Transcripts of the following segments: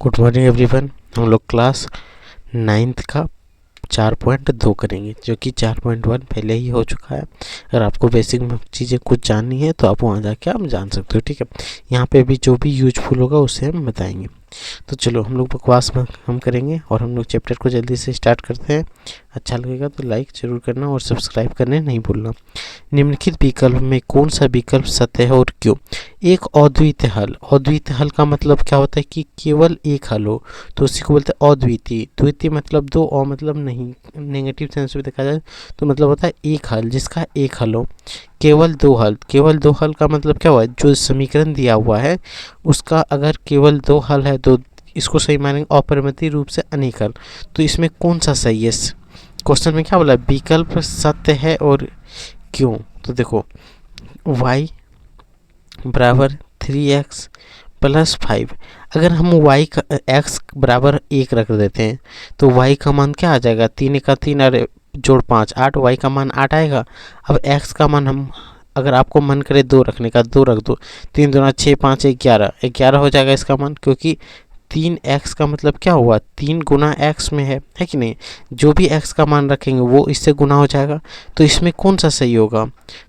Good morning everyone. हम लोग class 9th का 4.2 करेंगे, जो कि 4.1 पहले ही हो चुका है। अगर आपको बेसिक चीज़ें कुछ जाननी है तो आप वहाँ जाके आप जान सकते हो, ठीक है। यहाँ पे भी जो भी यूजफुल होगा उसे हम बताएंगे। तो चलो हम लोग बकवास में हम करेंगे और हम लोग चैप्टर को जल्दी से स्टार्ट करते हैं। अच्छा लगेगा तो लाइक ज़रूर करना और सब्सक्राइब करने नहीं भूलना। निम्नलिखित विकल्प में कौन सा विकल्प सत्य है और क्यों? एक अद्वितीय हल। अद्वितीय हल का मतलब क्या होता है कि केवल एक हल हो, तो उसी को बोलते हैं अद्वितीय। द्वितीय मतलब दो और मतलब नहीं, नेगेटिव सेंस में देखा जाए तो मतलब होता है एक हल, जिसका एक हल हो। केवल दो हल। केवल दो हल का मतलब क्या हुआ? जो समीकरण दिया हुआ है उसका अगर केवल दो हल है तो इसको सही मानेंगे अपरिमित रूप से अनेक हल। तो इसमें कौन सा सही है? क्वेश्चन में क्या बोला? विकल्प सत्य है और क्यों? तो देखो y बराबर 3x प्लस 5। अगर हम y का x बराबर 1 रख देते हैं तो y का मान क्या आ जाएगा? 3 का 3 और जोड़ 5 8, y का मान 8 आएगा। अब x का मान हम अगर आपको मन करे 2 रखने का 2 रख दो। 3 दूना 6 5 11 हो जाएगा इसका मान, क्योंकि 3x का मतलब क्या हुआ? 3 गुना x में है कि नहीं? जो भी x का मान रखेंगे वो इससे गुना हो जाएगा। तो इसमें कौन सा सही होगा?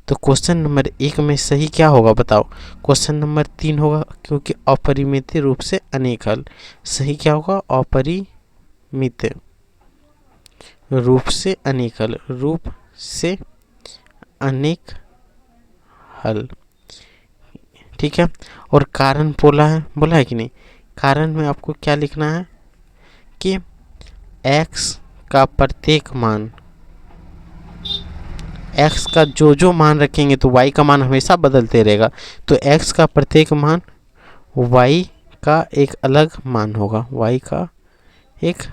तो क्वेश्चन नंबर 1 में सही क्या होगा बताओ? क्वेश्चन नंबर 3 होगा, क्योंकि अपरिमित रूप से अनेक हल। सही क्या होगा? अपरिमित रूप से अनेक हल। रूप से अनेक हल, ठीक है। और कारण बोला है कि नहीं? कारण में आपको क्या लिखना है कि x का प्रत्येक मान, x का जो मान रखेंगे तो y का मान हमेशा बदलते रहेगा। तो x का प्रत्येक मान y का एक अलग मान होगा। y का एक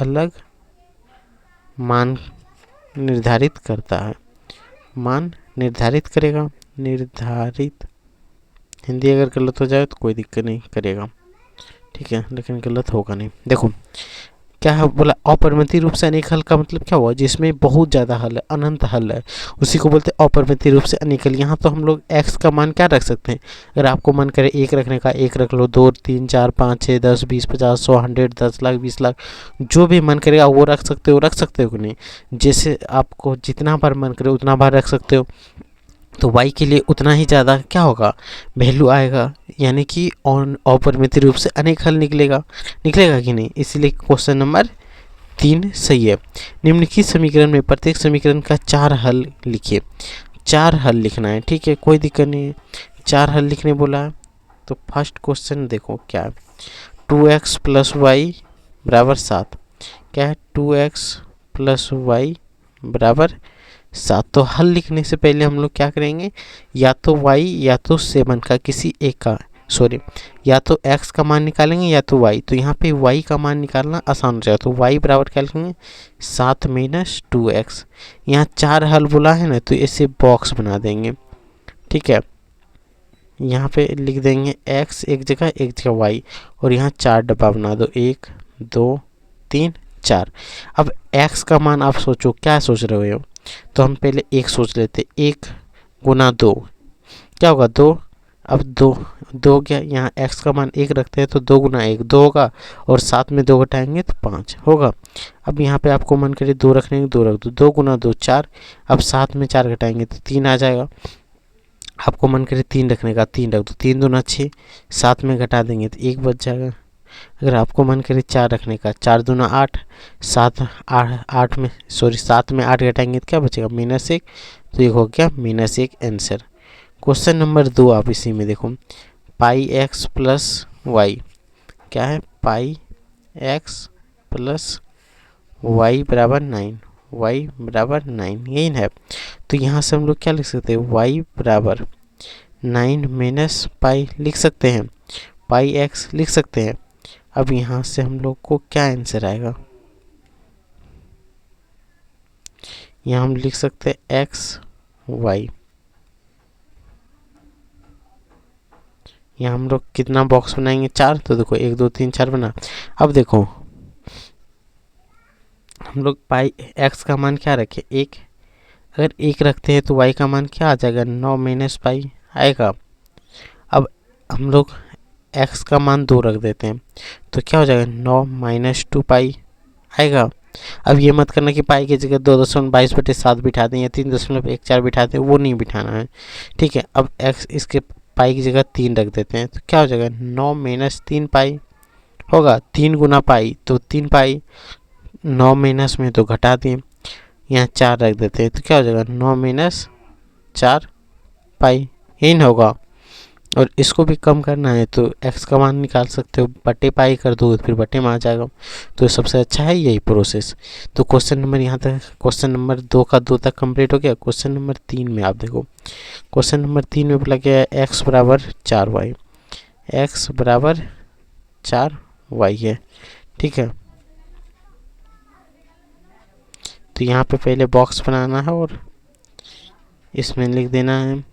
अलग मान निर्धारित करता है, मान निर्धारित करेगा। निर्धारित, हिंदी अगर गलत हो जाए तो कोई दिक्कत नहीं करेगा, ठीक है, लेकिन गलत होगा नहीं। देखो क्या है बोला? अपरिमित रूप से अनेक हल का मतलब क्या हुआ? जिसमें बहुत ज़्यादा हल है, अनंत हल है, उसी को बोलते हैं अपरिमित रूप से अनेक हल। यहाँ तो हम लोग x का मान क्या रख सकते हैं? अगर आपको मन करे एक रखने का, एक रख लो, 2 3 4 5 6 10 20 50 100 100 10 लाख 20 लाख, जो भी मन करेगा वो रख सकते हो कि नहीं? जैसे आपको जितना बार मन करे उतना बार रख सकते हो। तो y के लिए उतना ही ज़्यादा क्या होगा? वैल्यू आएगा, यानी कि अपरिमित रूप से अनेक हल निकलेगा कि नहीं? इसलिए क्वेश्चन नंबर 3 सही है। निम्नलिखित समीकरण में प्रत्येक समीकरण का 4 हल लिखिए। 4 हल लिखना है, ठीक है, कोई दिक्कत नहीं है। 4 हल लिखने बोला है तो फर्स्ट क्वेश्चन देखो क्या है। 2x प्लस वाई बराबर 7। क्या है? 2x प्लस वाई बराबर 7। तो हल लिखने से पहले हम लोग क्या करेंगे? या तो y या तो 7 का किसी एक का, सॉरी, या तो x का मान निकालेंगे या तो y। तो यहाँ पे y का मान निकालना आसान हो जाएगा। तो y बराबर क्या लिखेंगे? 7 माइनस 2x। यहाँ 4 हल बोला है ना, तो इसे बॉक्स बना देंगे, ठीक है। यहाँ पे लिख देंगे x एक जगह y, और यहाँ 4 डब्बा बना दो, 1 2 3 4। अब x का मान आप सोचो, क्या सोच रहे हो? तो हम पहले 1 सोच लेते। 1 गुना 2 क्या होगा? 2। अब 2 क्या, यहाँ x का मान 1 रखते हैं तो 2 गुना 1 2 होगा, और 7 में 2 घटाएंगे तो 5 होगा। अब यहाँ पे आपको मन करे 2 रखने के, 2 रख दो। 2 गुना 2 4। अब 7 में 4 घटाएंगे तो 3 आ जाएगा। आपको मन करे 3 रखने का, 3 रख दो। 3 दूना 6, 7 में घटा देंगे तो 1 बच जाएगा। अगर आपको मन करे 4 रखने का, 4 दूना 8, 7 में 8 घटाएंगे तो क्या बचेगा? -1। तो ये हो गया -1 आंसर। क्वेश्चन नंबर 2 आप इसी में देखो, पाई एक्स प्लस वाई। क्या है? पाई एक्स प्लस वाई बराबर 9। वाई बराबर 9 यही है। तो यहाँ से हम लोग क्या लिख सकते हैं? वाई बराबर 9 माइनस पाई लिख सकते हैं, पाई एक्स लिख सकते हैं। अब यहाँ से हम लोग को क्या आंसर आएगा? यहाँ हम लिख सकते हैं एक्स वाई। यहाँ हम लोग कितना बॉक्स बनाएंगे? 4। तो देखो 1 2 3 4 बना। अब देखो हम लोग पाई एक्स का मान क्या रखे? 1। अगर 1 रखते हैं तो वाई का मान क्या आ जाएगा? 9 माइनस पाई आएगा। अब हम लोग एक्स का मान 2 रख देते हैं तो क्या हो जाएगा 9 माइनस 2 पाई आएगा। अब ये मत करना कि पाई की जगह 2.22/7 बिठा दें या 3.14 बिठा दें, वो नहीं बिठाना है, ठीक है। अब एक्स इसके पाई की जगह 3 रख देते हैं तो क्या हो जाएगा 9 माइनस 3 पाई होगा। 3 गुना पाई तो 3 पाई, 9 माइनस में तो घटा दें, यहाँ 4 रख देते हैं तो क्या हो जाएगा 9 माइनस 4 पाई, यही ना होगा। और इसको भी कम करना है तो x का मान निकाल सकते हो, बटे पाई कर दो फिर बटे में आ जाएगा। तो सबसे अच्छा है यही प्रोसेस। तो क्वेश्चन नंबर यहाँ तक, क्वेश्चन नंबर 2 का 2 तक कंप्लीट हो गया। क्वेश्चन नंबर 3 में आप देखो, क्वेश्चन नंबर 3 में बोला गया है x बराबर 4y, x बराबर 4y है, ठीक है। तो यहाँ पे पहले बॉक्स बनाना है और इसमें लिख देना है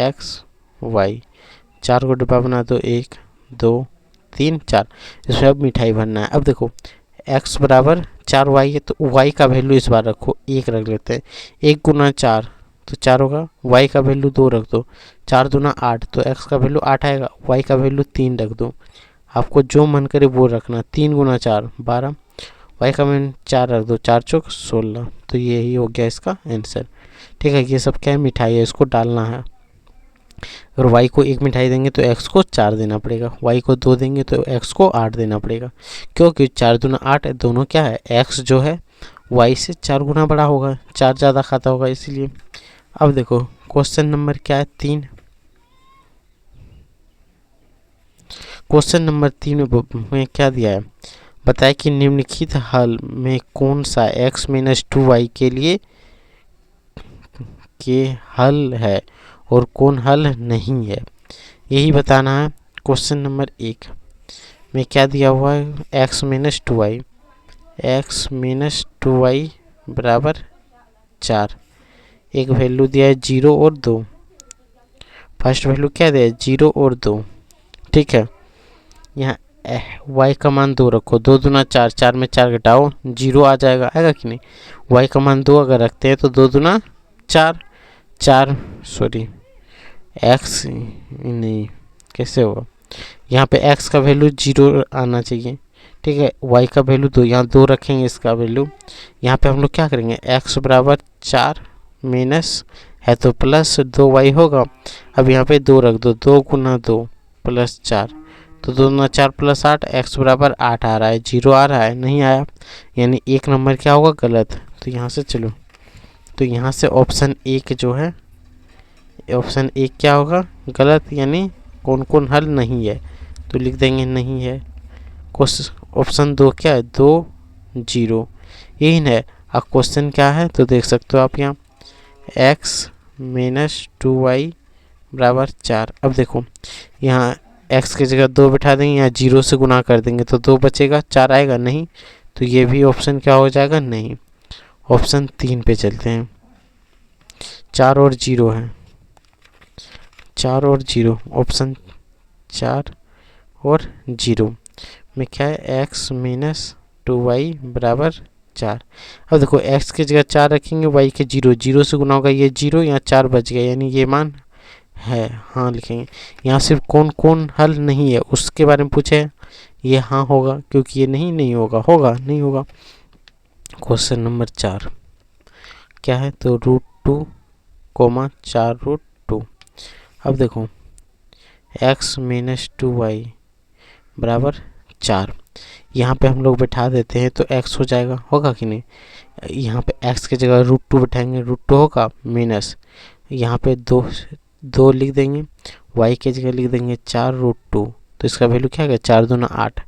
x y, 4 को डिब्बा बना दो, 1 2 3 4, इसमें अब मिठाई भरना है। अब देखो x बराबर 4y है तो y का वैल्यू इस बार रखो 1 रख लेते हैं, 1 गुना 4 तो 4 होगा, y का वैल्यू 2 रख दो, 4 दूना 8 तो x का वैल्यू 8 आएगा, y का वैल्यू 3 रख दो, आपको जो मन करे वो रखना। 3 गुना 4 12, y का वैल्यू 4 रख दो, 4 चौक 16, तो यही हो गया इसका आंसर, ठीक है। ये सब क्या है मिठाई है, इसको डालना है। अगर y को 1 मिठाई देंगे तो x को 4 देना पड़ेगा, y को 2 देंगे तो x को 8 देना पड़ेगा, क्योंकि 4 दूना 8 दोनों क्या है, x जो है y से 4 गुना बड़ा होगा, 4 ज़्यादा खाता होगा इसीलिए। अब देखो क्वेश्चन नंबर क्या है 3, क्वेश्चन नंबर 3 में क्या दिया है, बताया कि निम्नलिखित हल में कौन सा x माइनस 2y के लिए हल है और कौन हल नहीं है, यही बताना है। क्वेश्चन नंबर 1 में क्या दिया हुआ है, x minus 2y, x minus 2y बराबर 4, एक वैल्यू दिया है 0 और 2, फर्स्ट वैल्यू क्या दिया है 0 और 2, ठीक है। यहाँ y का मान 2 रखो, 2 दूना 4, 4 में 4 घटाओ 0 आ जाएगा, आएगा कि नहीं। y का मान 2 अगर रखते हैं तो 2 दूना 4, 4 सॉरी x नहीं कैसे होगा, यहाँ पे x का वैल्यू 0 आना चाहिए, ठीक है। y का वैल्यू 2, यहाँ 2 रखेंगे इसका वैल्यू, यहाँ पे हम लोग क्या करेंगे x बराबर 4 माइनस है तो प्लस 2y होगा। अब यहाँ पे 2 रख दो, 2 गुना 2 प्लस 4, तो 2 गुना 4 प्लस 8, x बराबर 8 आ रहा है, 0 आ रहा है, नहीं आया, यानी 1 नंबर क्या होगा गलत। तो यहाँ से चलो, तो यहाँ से ऑप्शन 1 जो है, ऑप्शन 1 क्या होगा गलत, यानी कौन कौन हल नहीं है, तो लिख देंगे नहीं है। ऑप्शन 2 क्या है 2 0, यही है। अब क्वेश्चन क्या है तो देख सकते हो आप यहाँ x माइनस 2y बराबर 4। अब देखो यहाँ x की जगह 2 बिठा देंगे, यहाँ 0 से गुना कर देंगे तो 2 बचेगा, 4 आएगा नहीं, तो ये भी ऑप्शन क्या हो जाएगा नहीं। ऑप्शन 3 पे चलते हैं, 4 और 0 है, 4 और 0, ऑप्शन 4 और 0 में क्या है x माइनस 2y बराबर 4। अब देखो x की जगह 4 रखेंगे, y के 0, 0 से गुना होगा, ये 0 यहाँ 4 बच गया, यानी ये मान है, हाँ लिखेंगे। यहाँ सिर्फ कौन कौन हल नहीं है उसके बारे में पूछे, ये हाँ होगा, क्योंकि ये नहीं होगा, होगा नहीं होगा। क्वेश्चन नंबर 4 क्या है तो √2, 4√2। अब देखो x माइनस 2y बराबर 4, यहाँ पे हम लोग बैठा देते हैं तो x हो जाएगा, होगा कि नहीं। यहाँ पे x की जगह √2 बैठाएंगे, √2 होगा माइनस, यहाँ पे 2 लिख देंगे, y की जगह लिख देंगे 4√2, तो इसका वैल्यू क्या आएगा 4 दूना 8,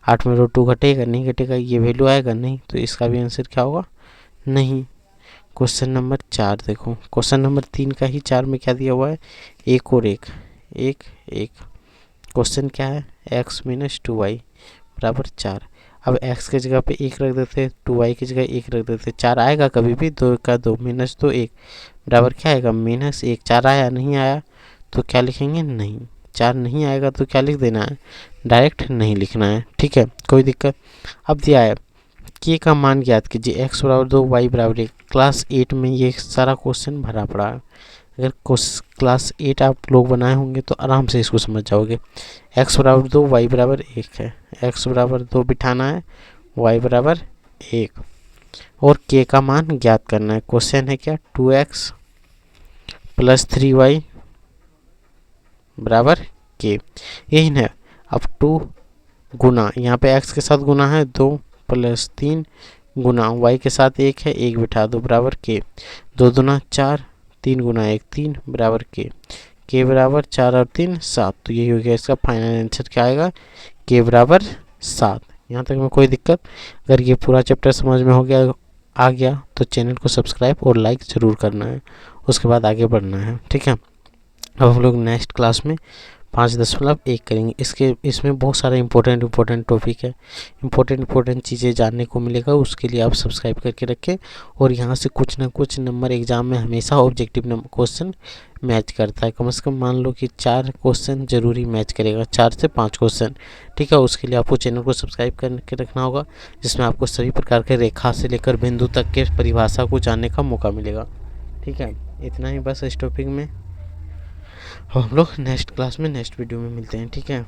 8 में √2 घटेगा नहीं घटेगा, ये वैल्यू आएगा नहीं, तो इसका भी आंसर क्या होगा नहीं। क्वेश्चन नंबर 4 देखो, क्वेश्चन नंबर 3 का ही 4 में क्या दिया हुआ है 1 और 1, 1 1। क्वेश्चन क्या है x माइनस 2y बराबर 4। अब x की जगह पे 1 रख देते, 2y की जगह 1 रख देते, 4 आएगा कभी भी, 2 का 2 माइनस 2 1 बराबर क्या आएगा माइनस 1। 4 आया नहीं आया तो क्या लिखेंगे नहीं, 4 नहीं आएगा तो क्या लिख देना है डायरेक्ट नहीं लिखना है, ठीक है, कोई दिक्कत। अब दिया है k का मान ज्ञात कीजिए, x बराबर 2 y बराबर 1। क्लास 8 में ये सारा क्वेश्चन भरा पड़ा है, अगर क्लास 8 आप लोग बनाए होंगे तो आराम से इसको समझ जाओगे। x बराबर 2 y बराबर 1 है, x बराबर 2 बिठाना है, y बराबर 1 और k का मान ज्ञात करना है। क्वेश्चन है क्या 2x प्लस 3y बराबर k, यही है। अब 2 गुना यहाँ पे x के साथ गुना है 2 प्लस 3 गुना y के साथ 1 है, 1 बिठा दो बराबर k, 2 दूना 4, 3 गुना 1 3 बराबर k बराबर 4 और 3 7। तो यही हो गया इसका फाइनल आंसर, क्या आएगा k बराबर 7। यहाँ तक में कोई दिक्कत? अगर ये पूरा चैप्टर समझ में आ गया तो चैनल को सब्सक्राइब और लाइक ज़रूर करना है, उसके बाद आगे बढ़ना है, ठीक है। अब हम लोग नेक्स्ट क्लास में 5.1 करेंगे। इसमें बहुत सारे इंपॉर्टेंट टॉपिक है, इंपॉर्टेंट चीज़ें जानने को मिलेगा। उसके लिए आप सब्सक्राइब करके रखें और यहाँ से कुछ ना कुछ नंबर एग्जाम में हमेशा ऑब्जेक्टिव क्वेश्चन मैच करता है। कम से कम मान लो कि 4 क्वेश्चन जरूरी मैच करेगा, 4 से 5 क्वेश्चन, ठीक है। उसके लिए आपको चैनल को सब्सक्राइब करके रखना होगा, जिसमें आपको सभी प्रकार के रेखा से लेकर बिंदु तक के परिभाषा को जानने का मौका मिलेगा, ठीक है। इतना ही बस इस टॉपिक में। हम लोग नेक्स्ट क्लास में नेक्स्ट वीडियो में मिलते हैं, ठीक है।